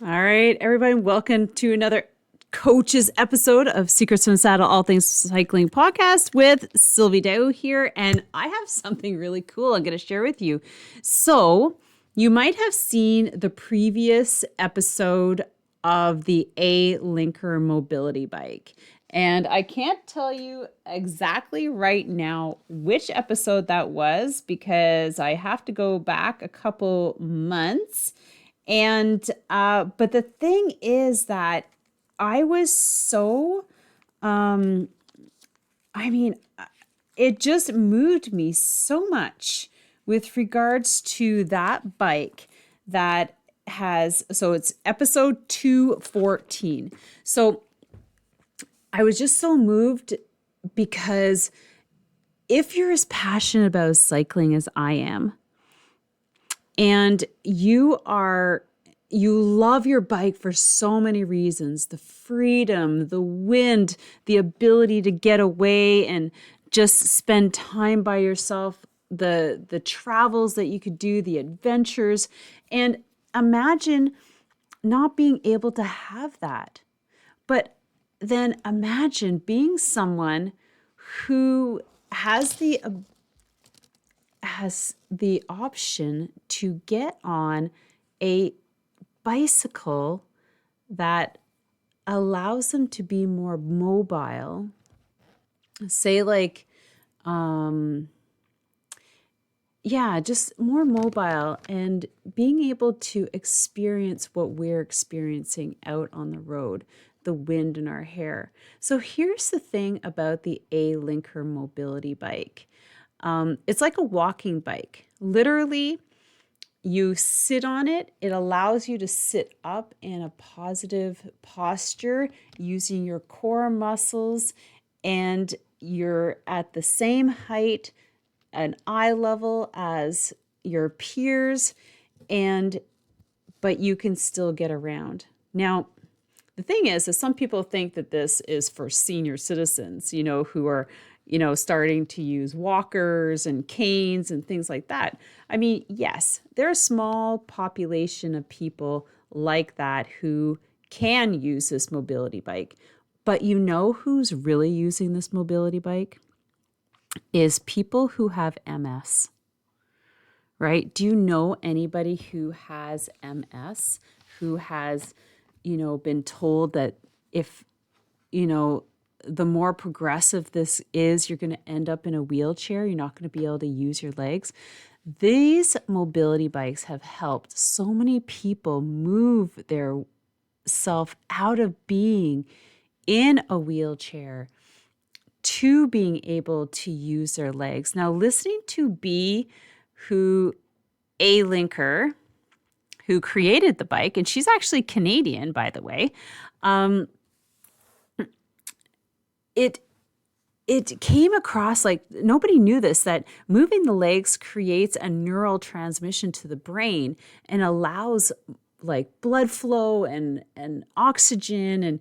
All right, everybody, welcome to another coaches episode of Secrets from the Saddle, All Things Cycling podcast with Sylvie Dow here. And I have something really cool I'm going to share with you. So, you might have seen the previous episode of the Alinker mobility bike. And I can't tell you exactly right now which episode that was because I have to go back a couple months. And but the thing is that I was so I mean, it just moved me so much with regards to that bike that so it's episode 214. So I was just so moved because if you're as passionate about cycling as I am, and you love your bike for so many reasons, the freedom, the wind, the ability to get away and just spend time by yourself, the travels that you could do, the adventures. And imagine not being able to have that. But then imagine being someone who has the option to get on a bicycle that allows them to be more mobile. Say like, just more mobile and being able to experience what we're experiencing out on the road, the wind in our hair. So here's the thing about the Alinker mobility bike. It's like a walking bike. Literally, you sit on it. It allows you to sit up in a positive posture using your core muscles, and you're at the same height and eye level as your peers, but you can still get around. Now, the thing is some people think that this is for senior citizens, who are, starting to use walkers and canes and things like that. I mean, yes, there are a small population of people like that who can use this mobility bike. But who's really using this mobility bike? Is people who have MS, right? Do you know anybody who has MS, who has, been told that if, the more progressive this is, you're going to end up in a wheelchair. You're not going to be able to use your legs. These mobility bikes have helped so many people move their self out of being in a wheelchair to being able to use their legs. Now, listening to Alinker, who created the bike, and she's actually Canadian, by the way, it came across like nobody knew this, that moving the legs creates a neural transmission to the brain and allows like blood flow and oxygen and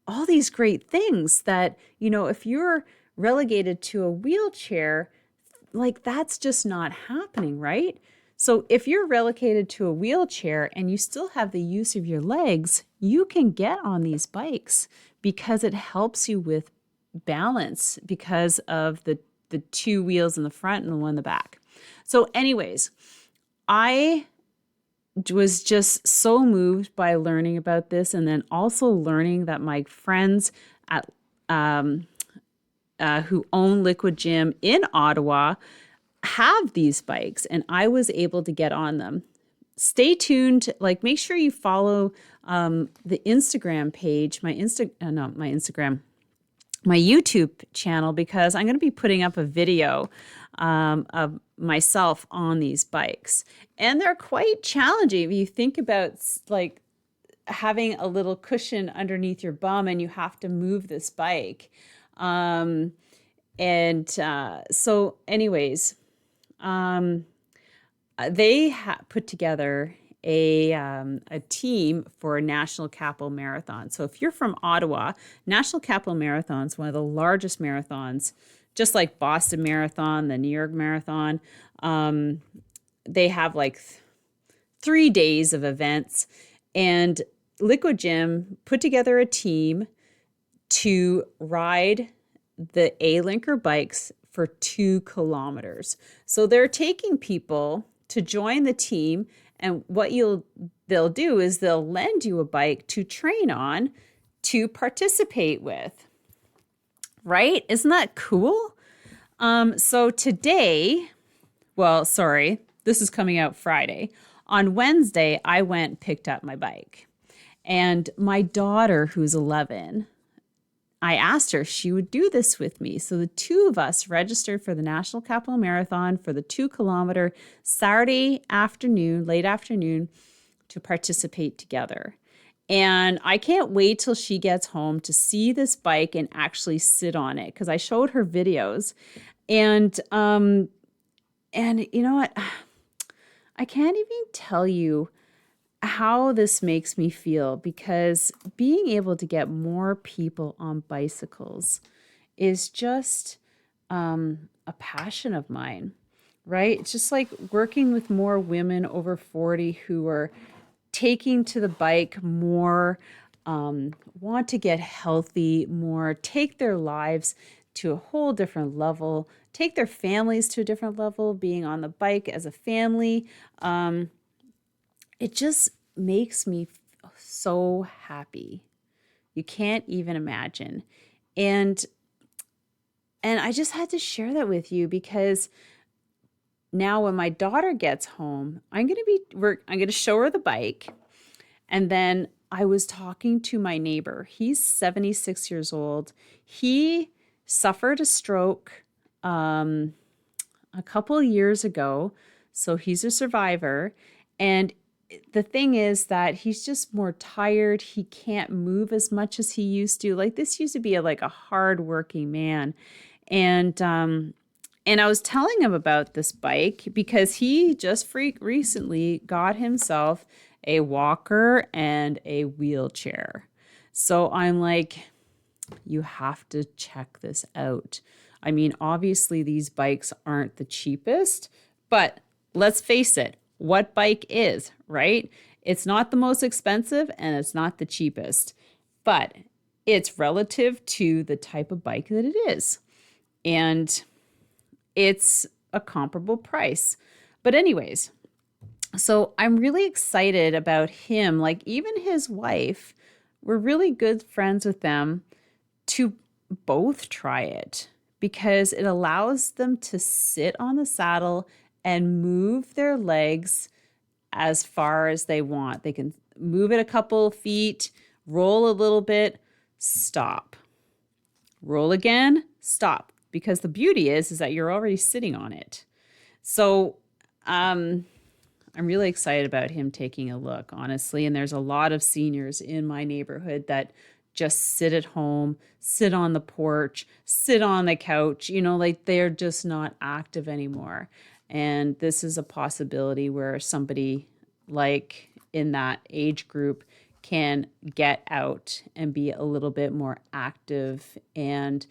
all these great things that, if you're relegated to a wheelchair, like that's just not happening, right? So if you're relegated to a wheelchair and you still have the use of your legs, you can get on these bikes because it helps you with balance because of the two wheels in the front and the one in the back. So anyways, I was just so moved by learning about this, and then also learning that my friends at who own Liquid Gym in Ottawa have these bikes, and I was able to get on them. Stay tuned. Like, make sure you follow the Instagram page, my YouTube channel, because I'm going to be putting up a video of myself on these bikes. And they're quite challenging. If you think about like having a little cushion underneath your bum and you have to move this bike. So anyways, they put together a team for National Capital Marathon. So if you're from Ottawa, National Capital Marathon is one of the largest marathons, just like Boston Marathon, the New York Marathon. They have like 3 days of events, and Liquid Gym put together a team to ride the Alinker bikes for 2 kilometers. So they're taking people to join the team, and what they'll do is they'll lend you a bike to train on to participate with. Right? Isn't that cool? So today, well, sorry, this is coming out Friday. On Wednesday, I went and picked up my bike. And my daughter, who's 11, I asked her if she would do this with me. So the two of us registered for the National Capital Marathon for the 2 kilometer Saturday afternoon, late afternoon, to participate together. And I can't wait till she gets home to see this bike and actually sit on it, because I showed her videos. And you know what? I can't even tell you how this makes me feel, because being able to get more people on bicycles is just a passion of mine, right? It's just like working with more women over 40 who are taking to the bike more, want to get healthy more, take their lives to a whole different level, take their families to a different level, being on the bike as a family. It just makes me so happy. You can't even imagine. And I just had to share that with you, because now when my daughter gets home, I'm going to show her the bike. And then I was talking to my neighbor. He's 76 years old. He suffered a stroke a couple of years ago. So he's a survivor. And the thing is that he's just more tired. He can't move as much as he used to. Like, this used to be like a hardworking man. And I was telling him about this bike because he just recently got himself a walker and a wheelchair. So I'm like, you have to check this out. I mean, obviously these bikes aren't the cheapest, but let's face it, what bike is, right? It's not the most expensive and it's not the cheapest, but it's relative to the type of bike that it is. And it's a comparable price. But anyways, so I'm really excited about him. Like, even his wife, we're really good friends with them, to both try it, because it allows them to sit on the saddle and move their legs as far as they want. They can move it a couple feet, roll a little bit, stop. Roll again, stop. Because the beauty is that you're already sitting on it. So I'm really excited about him taking a look, honestly. And there's a lot of seniors in my neighborhood that just sit at home, sit on the porch, sit on the couch, like they're just not active anymore. And this is a possibility where somebody like in that age group can get out and be a little bit more active and,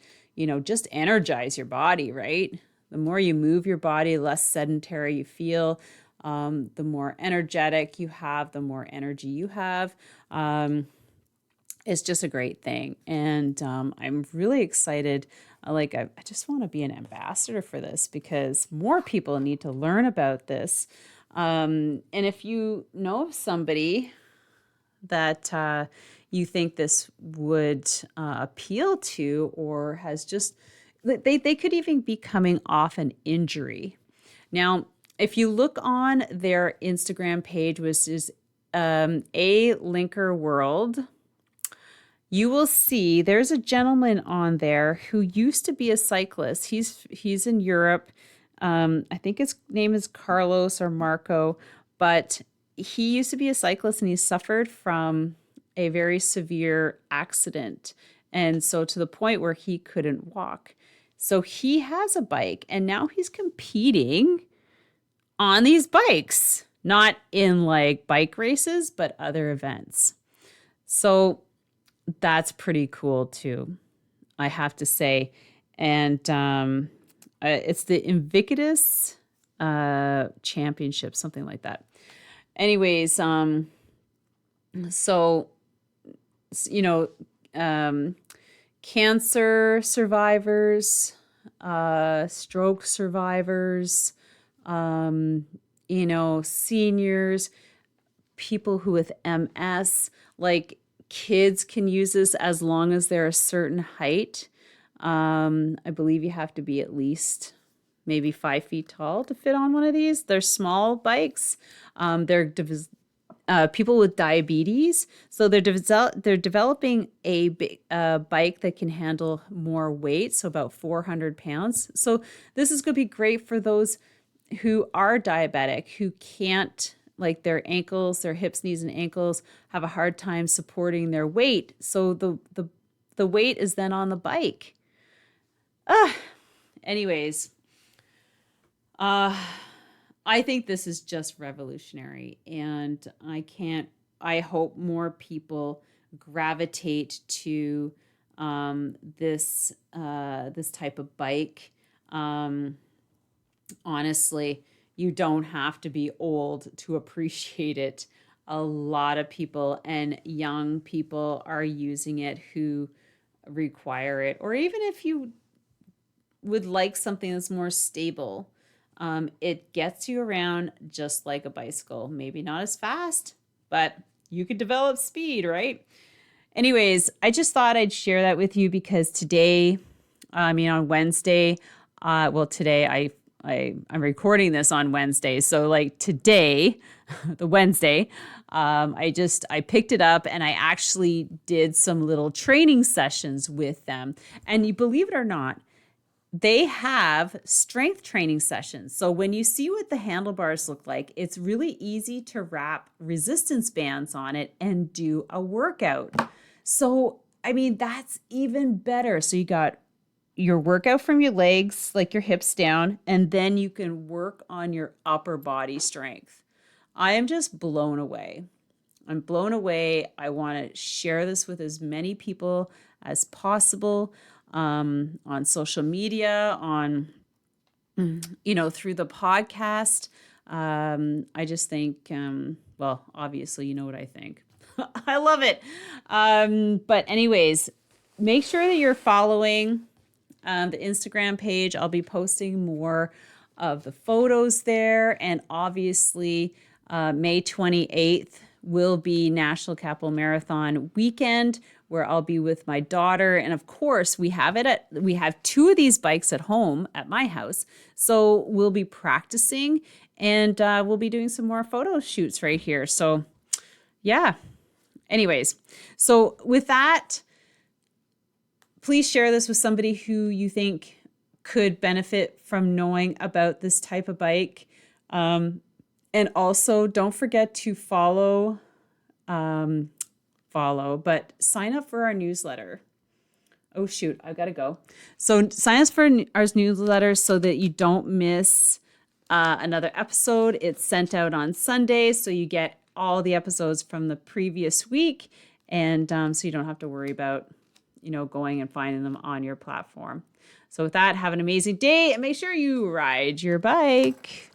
just energize your body, right? The more you move your body, the less sedentary you feel. The more energetic you have, the more energy you have. It's just a great thing. And I'm really excited. I just want to be an ambassador for this, because more people need to learn about this. And if you know somebody that you think this would appeal to, or has just, they could even be coming off an injury. Now, if you look on their Instagram page, which is Alinker World, you will see there's a gentleman on there who used to be a cyclist. He's in Europe. I think his name is Carlos or Marco, but he used to be a cyclist and he suffered from a very severe accident. And so to the point where he couldn't walk. So he has a bike and now he's competing on these bikes, not in like bike races, but other events. So that's pretty cool too, I have to say. And it's the Invictus Championship, something like that. Anyways, so you know, um, cancer survivors, stroke survivors, um, seniors, people who with MS, like kids can use this as long as they're a certain height. I believe you have to be at least maybe 5 feet tall to fit on one of these. They're small bikes. People with diabetes, so they're developing a bike that can handle more weight, so about 400 pounds. So this is going to be great for those who are diabetic, who can't, like their ankles, their hips, knees, and ankles have a hard time supporting their weight. So the weight is then on the bike. Anyways, I think this is just revolutionary, and I hope more people gravitate to this type of bike. Honestly, you don't have to be old to appreciate it. A lot of people and young people are using it who require it, or even if you would like something that's more stable. It gets you around just like a bicycle. Maybe not as fast, but you could develop speed, right? Anyways, I just thought I'd share that with you because today, on Wednesday, today I'm recording this on Wednesday. So like today, the Wednesday, I picked it up and I actually did some little training sessions with them. And you believe it or not, they have strength training sessions. So when you see what the handlebars look like, it's really easy to wrap resistance bands on it and do a workout. So, that's even better. So you got your workout from your legs, like your hips down, and then you can work on your upper body strength. I am just blown away. I'm blown away. I want to share this with as many people as possible. On social media, through the podcast. I just think, obviously, you know what I think. I love it. But anyways, make sure that you're following the Instagram page. I'll be posting more of the photos there. And obviously, May 28th will be National Capital Marathon weekend, where I'll be with my daughter. And of course, we have 2 of these bikes at home at my house. So we'll be practicing, and we'll be doing some more photo shoots right here. So yeah. Anyways, so with that, please share this with somebody who you think could benefit from knowing about this type of bike. And also don't forget to but sign up for our newsletter. Oh shoot, I've got to go. So sign up for our newsletter so that you don't miss another episode. It's sent out on Sundays, so you get all the episodes from the previous week, and so you don't have to worry about, going and finding them on your platform. So with that, have an amazing day, and make sure you ride your bike.